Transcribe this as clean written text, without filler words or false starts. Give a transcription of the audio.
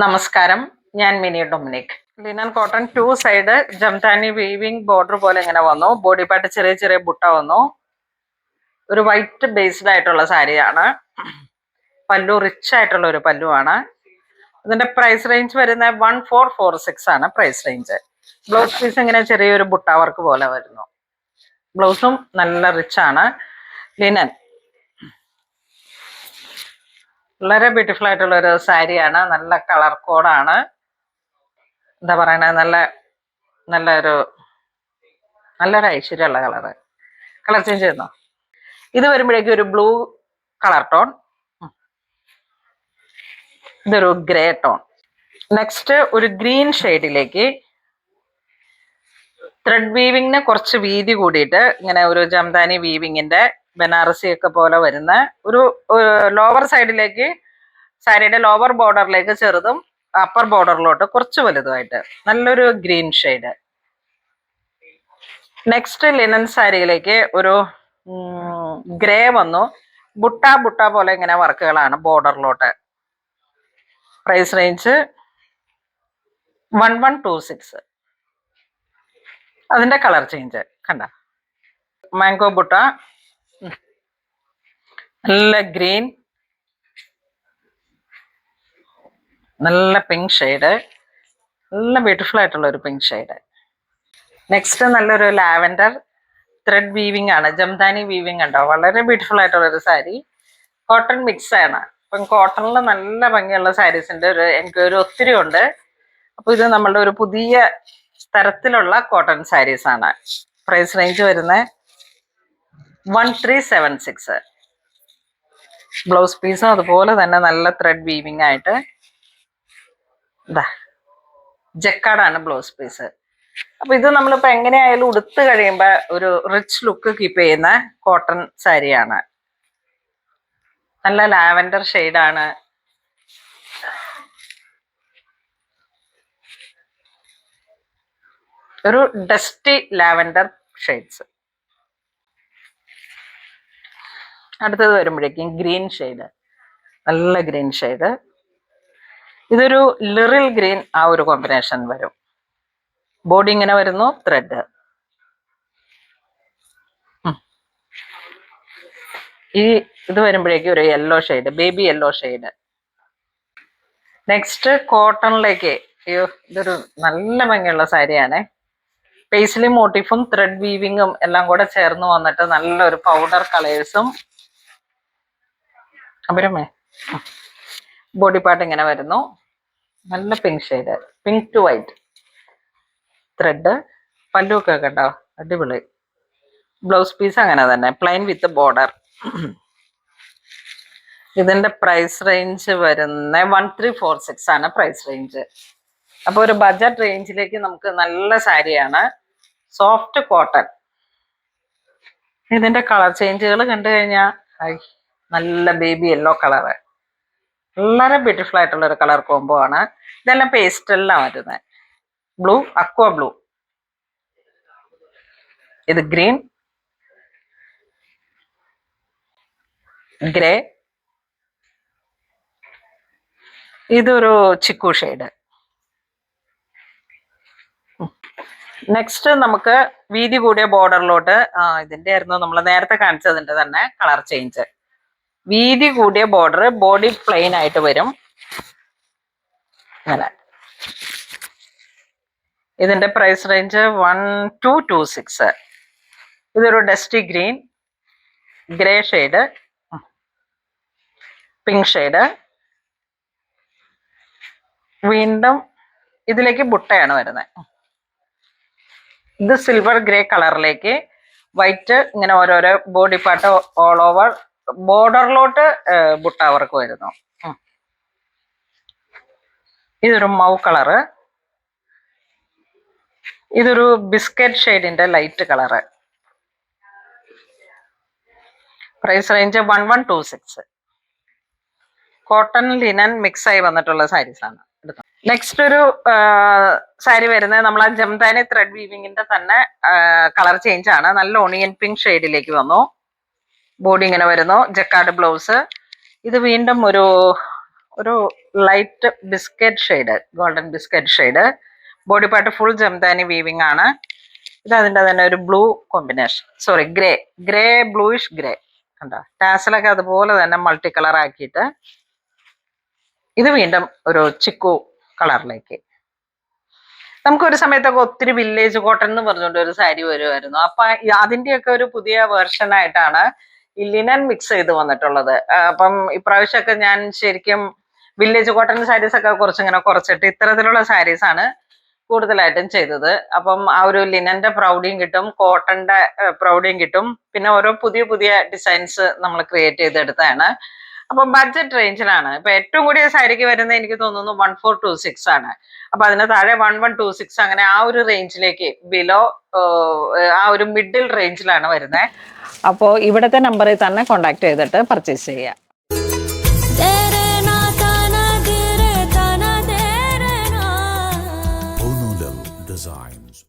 നമസ്കാരം, ഞാൻ Mini Dominic. Linen cotton 2 side Jamdani weaving border പോലെ ഇങ്ങനെ വന്നു. ബോഡി പാർട്ട് ചെറിയ ചെറിയ ബുട്ട വന്നു. ഒരു വൈറ്റ് ബേസ്ഡ് ആയിട്ടുള്ള സാരിയാണ്. പല്ലു റിച്ച് ആയിട്ടുള്ള ഒരു പല്ലുവാണ്. ഇതിന്റെ പ്രൈസ് റേഞ്ച് വരുന്നത് 1446 ആണ് പ്രൈസ് റേഞ്ച്. ബ്ലൗസ് പീസ് ഇങ്ങനെ ചെറിയൊരു ബുട്ട വർക്ക് പോലെ വരുന്നു. ബ്ലൗസും നല്ല റിച്ച് ആണ്. ലിനൻ വളരെ ബ്യൂട്ടിഫുൾ ആയിട്ടുള്ള ഒരു സാരിയാണ്. നല്ല കളർ കോഡാണ്. എന്താ പറയണത്, നല്ലൊരു ഐശ്വര്യമുള്ള കളറ്. കളർ ചേഞ്ച് ചെയ്യുന്നോ? ഇത് വരുമ്പോഴേക്കും ഒരു ബ്ലൂ കളർ ടോൺ, ഇതൊരു ഗ്രേ ടോൺ. നെക്സ്റ്റ് ഒരു ഗ്രീൻ ഷെയ്ഡിലേക്ക് ത്രെഡ് വീവിങ്ങിന് കുറച്ച് വീതി കൂടിയിട്ട് ഇങ്ങനെ ഒരു ജംദാനി വീവിങ്ങിന്റെ ബനാറസി ഒക്കെ പോലെ വരുന്ന ഒരു ലോവർ സൈഡിലേക്ക്, സാരിയുടെ ലോവർ ബോർഡറിലേക്ക് ചെറുതും അപ്പർ ബോർഡറിലോട്ട് കുറച്ച് വലുതുമായിട്ട് നല്ലൊരു ഗ്രീൻ ഷെയ്ഡ്. നെക്സ്റ്റ് ലിനൻ സാരിയിലേക്ക് ഒരു ഗ്രേ വന്നു. ബുട്ട പോലെ ഇങ്ങനെ വർക്കുകളാണ് ബോർഡറിലോട്ട്. Price range 1126. അതിന്റെ കളർ ചേഞ്ച് കണ്ട, മാംഗോ ബുട്ട, നല്ല ഗ്രീൻ, നല്ല പിങ്ക് ഷെയ്ഡ്, നല്ല ബ്യൂട്ടിഫുൾ ആയിട്ടുള്ള ഒരു പിങ്ക് ഷെയ്ഡ്. നെക്സ്റ്റ് നല്ലൊരു ലാവൻഡർ ത്രെഡ് വീവിംഗ് ആണ്, ജംദാനി വീവിംഗ് ഉണ്ടോ, വളരെ ബ്യൂട്ടിഫുൾ ആയിട്ടുള്ള ഒരു സാരി. കോട്ടൺ മിക്സ് ആണ്. ഇപ്പം കോട്ടണിൽ നല്ല ഭംഗിയുള്ള സാരീസിന്റെ എൻക്വയറി ഒത്തിരി ഉണ്ട്. അപ്പൊ ഇത് നമ്മളുടെ ഒരു പുതിയ തരത്തിലുള്ള കോട്ടൺ സാരീസ് ആണ്. പ്രൈസ് റേഞ്ച് വരുന്നത് 1376. ബ്ലൗസ് പീസും അതുപോലെ തന്നെ നല്ല ത്രെഡ് വീവിംഗ് ആയിട്ട് ജക്കാർഡാണ് ബ്ലൗസ് പീസ്. അപ്പൊ ഇത് നമ്മളിപ്പോ എങ്ങനെയായാലും ഉടുത്ത് കഴിയുമ്പോ ഒരു റിച്ച് ലുക്ക് കീപ്പ് ചെയ്യുന്ന കോട്ടൺ സാരിയാണ്. നല്ല ലാവൻഡർ ഷെയ്ഡാണ്. ഒരു ഡസ്റ്റി ലാവൻഡർ ഷെയ്ഡ്സ്. അടുത്തത് വരുമ്പോഴേക്കും ഗ്രീൻ ഷെയ്ഡ്, നല്ല ഗ്രീൻ ഷെയ്ഡ്. ഇതൊരു ലിറിൽ ഗ്രീൻ ആ ഒരു കോമ്പിനേഷൻ വരും. ബോഡി ഇങ്ങനെ വരുന്നു, ത്രെഡ്. ഇത് വരുമ്പോഴേക്കും ഒരു yellow shade, baby yellow shade. Next കോട്ടണിലേക്ക്, ഇതൊരു നല്ല ഭംഗിയുള്ള സാരിയാണ്. പേസ്ലി മോട്ടീഫും ത്രെഡ് വീവിങ്ങും എല്ലാം കൂടെ ചേർന്ന് വന്നിട്ട് നല്ലൊരു പൗഡർ കളേഴ്സും. അപരമേ ബോഡി പാർട്ട് ഇങ്ങനെ വരുന്നു, നല്ല pink shade, pink to white thread. പല്ലുവൊക്കെ കണ്ടോ, അടിപൊളി. ബ്ലൗസ് പീസ് അങ്ങനെ തന്നെ, പ്ലെയിൻ വിത്ത് ബോർഡർ. ഇതിന്റെ പ്രൈസ് റേഞ്ച് വരുന്ന 1346 ആണ് പ്രൈസ് റേഞ്ച്. അപ്പൊ ഒരു ബഡ്ജറ്റ് റേഞ്ചിലേക്ക് നമുക്ക് നല്ല സാരിയാണ്, സോഫ്റ്റ് കോട്ടൺ. ഇതിന്റെ കളർ ചേഞ്ചുകൾ കണ്ടു കഴിഞ്ഞാൽ നല്ല ബേബി യെല്ലോ കളറ്, വളരെ ബ്യൂട്ടിഫുൾ ആയിട്ടുള്ള ഒരു കളർ കോംബോ ആണ്. ഇതെല്ലാം പേസ്റ്റലിലാണ് വരുന്നത്. ബ്ലൂ, അക്വ ബ്ലൂ, ഇത് ഗ്രീൻ, ഗ്രേ, ഇതൊരു ചിക്കു ഷെയ്ഡ്. നെക്സ്റ്റ് നമുക്ക് വീതി കൂടിയ ബോർഡറിലോട്ട്, ഇതിന്റെ ആയിരുന്നു നമ്മൾ നേരത്തെ കാണിച്ചതിന്റെ തന്നെ കളർ ചേഞ്ച്. വീതി കൂടിയ ബോർഡർ, ബോഡി പ്ലെയിൻ ആയിട്ട് വരും അങ്ങനെ. ഇതിന്റെ പ്രൈസ് റേഞ്ച് 1226. ഇതൊരു dusty green, grey shade, pink shade. വീണ്ടും ഇതിലേക്ക് ബുട്ടയാണ് വരുന്നത്. ഇത് സിൽവർ ഗ്രേ കളറിലേക്ക് വൈറ്റ് ഇങ്ങനെ ഓരോരോ ബോഡി പാർട്ട് ഓൾ ഓവർ ബോർഡറിലോട്ട് ബുട്ട വർക്ക് വരുന്നു. ഇതൊരു മൗ കളറ്, ഇതൊരു ബിസ്ക്കറ്റ് ഷെയ്ഡിന്റെ light colour. Price range 1126. Cotton linen mix ആയി വന്നിട്ടുള്ള സാരീസ് ആണ്. നെക്സ്റ്റ് ഒരു സാരി വരുന്നത് നമ്മൾ ആ ജംദാനി ത്രെഡ് വീവിങ്ങിന്റെ തന്നെ കളർ ചേഞ്ച് ആണ്. നല്ല ഒണിയൻ പിങ്ക് ഷെയ്ഡിലേക്ക് വന്നു. ബോഡി ഇങ്ങനെ വരുന്നു, ജക്കാർഡ് ബ്ലൗസ്. ഇത് വീണ്ടും ഒരു ഒരു light biscuit shade, golden biscuit shade. Body part full jamdani weaving ആണ്. ഇത് അതിൻ്റെ തന്നെ ഒരു blue combination, sorry grey bluish grey. കണ്ടോ, ടാസലൊക്കെ അതുപോലെ തന്നെ മൾട്ടി കളർ ആക്കിയിട്ട് ഇത് വീണ്ടും ഒരു ചിക്കു കളറിലേക്ക്. നമുക്കൊരു സമയത്തൊക്കെ ഒത്തിരി വില്ലേജ് കോട്ടൺ എന്ന് പറഞ്ഞുകൊണ്ട് ഒരു സാരി വരുമായിരുന്നു. അപ്പൊ അതിന്റെയൊക്കെ ഒരു പുതിയ വേർഷൻ ആയിട്ടാണ് ഈ ലിനൻ മിക്സ് ചെയ്ത് വന്നിട്ടുള്ളത്. അപ്പം ഇപ്രാവശ്യമൊക്കെ ഞാൻ ശരിക്കും വില്ലേജ് കോട്ടൺ സാരീസ് ഒക്കെ കുറച്ചിങ്ങനെ കുറച്ചിട്ട് ഇത്തരത്തിലുള്ള സാരീസ് ആണ് കൂടുതലായിട്ടും ചെയ്തത്. അപ്പം ആ ഒരു ലിനന്റെ പ്രൗഡിയും കിട്ടും, കോട്ടന്റെ പ്രൗഡിയും കിട്ടും. പിന്നെ ഓരോ പുതിയ പുതിയ ഡിസൈൻസ് നമ്മൾ ക്രിയേറ്റ് ചെയ്തെടുത്താണ്. അപ്പൊ ബഡ്ജറ്റ് റേഞ്ചിലാണ്. ഇപ്പൊ ഏറ്റവും കൂടിയ സാരിക്ക് വരുന്നത് എനിക്ക് തോന്നുന്നു 1426 ആണ്. അപ്പൊ അതിന് താഴെ 1126, അങ്ങനെ ആ ഒരു റേഞ്ചിലേക്ക് ബിലോ ആ ഒരു മിഡിൽ റേഞ്ചിലാണ് വരുന്നത്. അപ്പോൾ ഇവിടുത്തെ നമ്പറിൽ തന്നെ കോണ്ടാക്ട് ചെയ്തിട്ട് പർച്ചേസ് ചെയ്യുക. Designs.